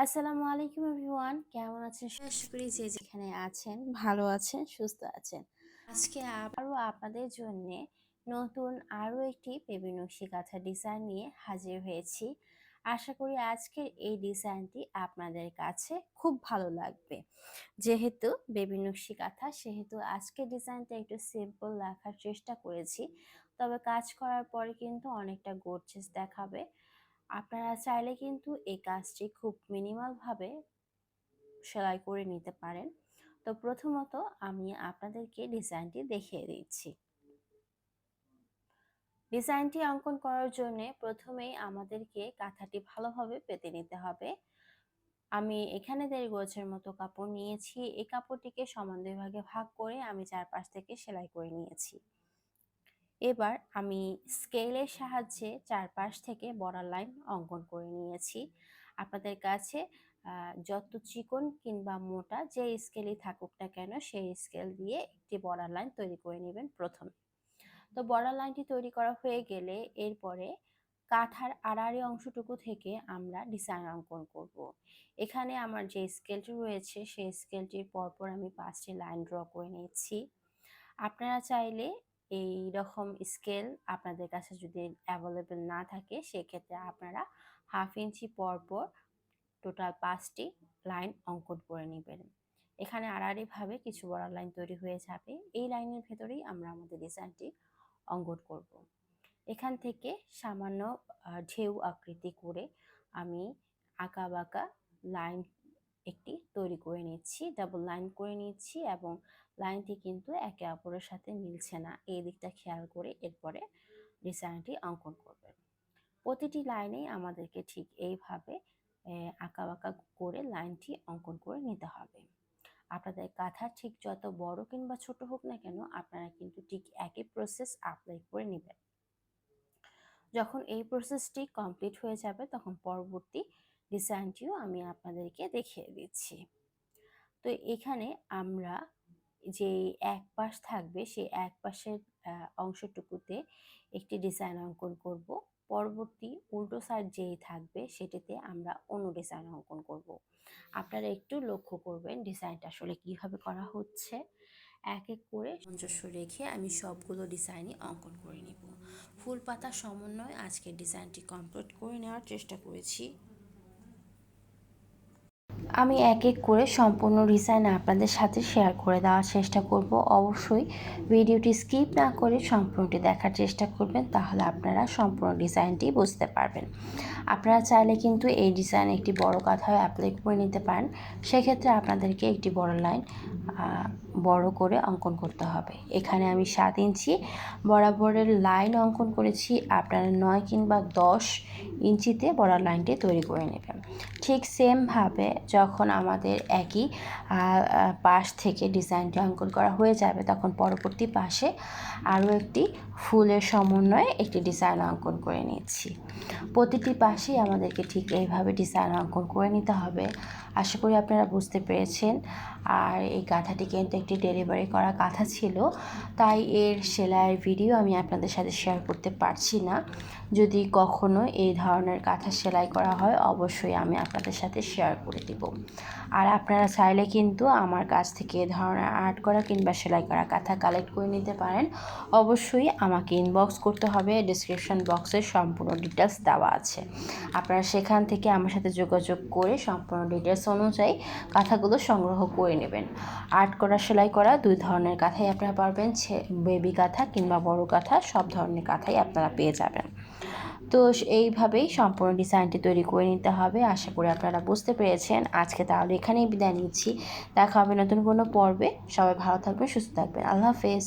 আসসালামু আলাইকুম এভরিওয়ান, কেমন আছেন? আশা করি যে যেখানে আছেন ভালো আছেন, সুস্থ আছেন। আজকে আবারও আপনাদের জন্য নতুন আরও একটি বেবি নকশি কাঁথা ডিজাইন নিয়ে হাজির হয়েছি। আশা করি আজকের এই ডিজাইনটি আপনাদের কাছে খুব ভালো লাগবে। যেহেতু বেবি নকশি কাঁথা, সেহেতু আজকের ডিজাইনটা একটু সিম্পল রাখার চেষ্টা করেছি, তবে কাজ করার পরে কিন্তু অনেকটা গর্জিয়াস দেখাবে। আপনারা চাইলে কিন্তু এই কাজটি খুব মিনিমাল ভাবে সেলাই করে নিতে পারেন। তো প্রথমত আমি আপনাদেরকে ডিজাইনটি দেখিয়ে দিচ্ছি। ডিজাইনটি অঙ্কন করার জন্য প্রথমেই আমাদেরকে কাঁথাটি ভালোভাবে পেতে নিতে হবে। আমি এখানে 1.5 গজের মতো কাপড় নিয়েছি। এই কাপড়টিকে সমান 2 ভাগে ভাগ করে আমি চারপাশ থেকে সেলাই করে নিয়েছি। এবার আমি স্কেলের সাহায্যে চারপাশ থেকে বর্ডার লাইন অঙ্কন করে নিয়েছি। আপনাদের কাছে যত চিকন কিংবা মোটা যে স্কেলই থাকুক না কেন, সেই স্কেল দিয়ে একটি বর্ডার লাইন তৈরি করে নেবেন প্রথমে। তো বর্ডার লাইনটি তৈরি করা হয়ে গেলে এরপরে কাঁথার আড়াআড়ি অংশটুকু থেকে আমরা ডিজাইন অঙ্কন করব। এখানে আমার যে স্কেলটি রয়েছে সেই স্কেলটির পরপর আমি 5টি লাইন ড্র করে নিচ্ছি। আপনারা চাইলে এই রকম স্কেল আপনাদের কাছে যদি অ্যাভেলেবল না থাকে, সেক্ষেত্রে আপনারা 1/2 ইঞ্চি পরপর টোটাল 5টি লাইন অঙ্কন করে নেবেন। এখানে আড়াআড়িভাবে কিছু বর্ডার লাইন তৈরি হয়ে যাবে। এই লাইনের ভেতরেই আমরা আমাদের ডিজাইনটি অঙ্কন করব। এখান থেকে সামান্য ঢেউ আকৃতি করে আমি আঁকাবাঁকা লাইন একটি তৈরি করে নিচ্ছি, ডাবল লাইন করে নিচ্ছি, এবং লাইনটি কিন্তু একে অপরের সাথে মিলছে না, এই দিকটা খেয়াল করে এরপরে ডিজাইনটি অঙ্কন করবেন। প্রতিটি লাইনেই আমাদেরকে ঠিক এইভাবে আঁকাবাঁকা করে লাইনটি অঙ্কন করে নিতে হবে। আপনাদের কাঁথা ঠিক যত বড় কিংবা ছোট হোক না কেন, আপনারা কিন্তু ঠিক একই প্রসেস অ্যাপ্লাই করে নেবেন। যখন এই প্রসেসটি কমপ্লিট হয়ে যাবে তখন পরবর্তী ডিজাইনটিও আমি আপনাদেরকে দেখিয়ে দিচ্ছি। তো এখানে আমরা যে এক পাশ থাকবে সেই এক পাশের অংশটুকুতে একটি ডিজাইন অঙ্কন করব। পরবর্তী উল্টো সাইড যেই থাকবে সেটিতে আমরা অন্য ডিজাইন অঙ্কন করব। আপনারা একটু লক্ষ্য করবেন ডিজাইনটা আসলে কিভাবে করা হচ্ছে। এক এক করে সামঞ্জস্য রেখে আমি সবগুলো ডিজাইনই অঙ্কন করে নিব। ফুল পাতা সমন্বয়ে আজকের ডিজাইনটি কমপ্লিট করে নেওয়ার চেষ্টা করেছি। আমি এক এক করে সম্পূর্ণ ডিজাইন আপনাদের সাথে শেয়ার করে দেওয়ার চেষ্টা করব। অবশ্যই ভিডিওটি স্কিপ না করে সম্পূর্ণটি দেখার চেষ্টা করবেন, তাহলে আপনারা সম্পূর্ণ ডিজাইনটি বুঝতে পারবেন। আপনারা চাইলে কিন্তু এই ডিজাইন একটি বড় কাঁথায় অ্যাপ্লাই করে নিতে পারেন। সেক্ষেত্রে আপনাদেরকে একটি বড় লাইন বড় করে অঙ্কন করতে হবে। এখানে আমি 7 ইঞ্চি বরাবরের লাইন অঙ্কন করেছি। আপনারা 9 কিংবা 10 ইঞ্চিতে বড় লাইনটি তৈরি করে নেবেন। ঠিক সেমভাবে যখন আমাদের একই পাশ থেকে ডিজাইনটি অঙ্কন করা হয়ে যাবে, তখন পরবর্তী পাশে আরও একটি ফুলের সমন্বয়ে একটি ডিজাইন অঙ্কন করে নিচ্ছি। প্রতিটি পাশেই আমাদেরকে ঠিক এইভাবে ডিজাইন অঙ্কন করে নিতে হবে। আশা করি আপনারা বুঝতে পেরেছেন। আর এই কাঁথাটি কিন্তু একটি ডেলিভারি করা কাঁথা ছিল, তাই এর সেলাইয়ের ভিডিও আমি আপনাদের সাথে শেয়ার করতে পারছি না। যদি কখনো এই ধরনের কাঁথা সেলাই করা হয়, অবশ্যই আমি আপনাদের সাথে শেয়ার করে দেব। আর আপনারা চাইলে কিন্তু আমার কাছ থেকে এ ধরনের আর্ট করা কিংবা সেলাই করা কাঁথা কালেক্ট করে নিতে পারেন। অবশ্যই আমাকে ইনবক্স করতে হবে, ডিসক্রিপশন বক্সে সম্পূর্ণ ডিটেলস দেওয়া আছে। আপনারা সেখান থেকে আমার সাথে যোগাযোগ করে সম্পূর্ণ ডিটেলস অনুযায়ী কাঁথাগুলো সংগ্রহ করে নেবেন। আর্ট করা সেলাই করা 2 ধরনের কাঁথাই আপনারা পারবেন, বেবি কাঁথা কিংবা বড় কাঁথা, সব ধরনের কাঁথাই আপনারা পেয়ে যাবেন। তো এইভাবেই সম্পূর্ণ ডিজাইনটি তৈরি করে নিতে হবে। আশা করি আপনারা বুঝতে পেরেছেন। আজকে তাহলে এখানেই বিদায় নিচ্ছি। দেখা হবে নতুন কোনো পর্বে। সবাই ভালো থাকবেন, সুস্থ থাকবেন। আল্লাহ হাফেজ।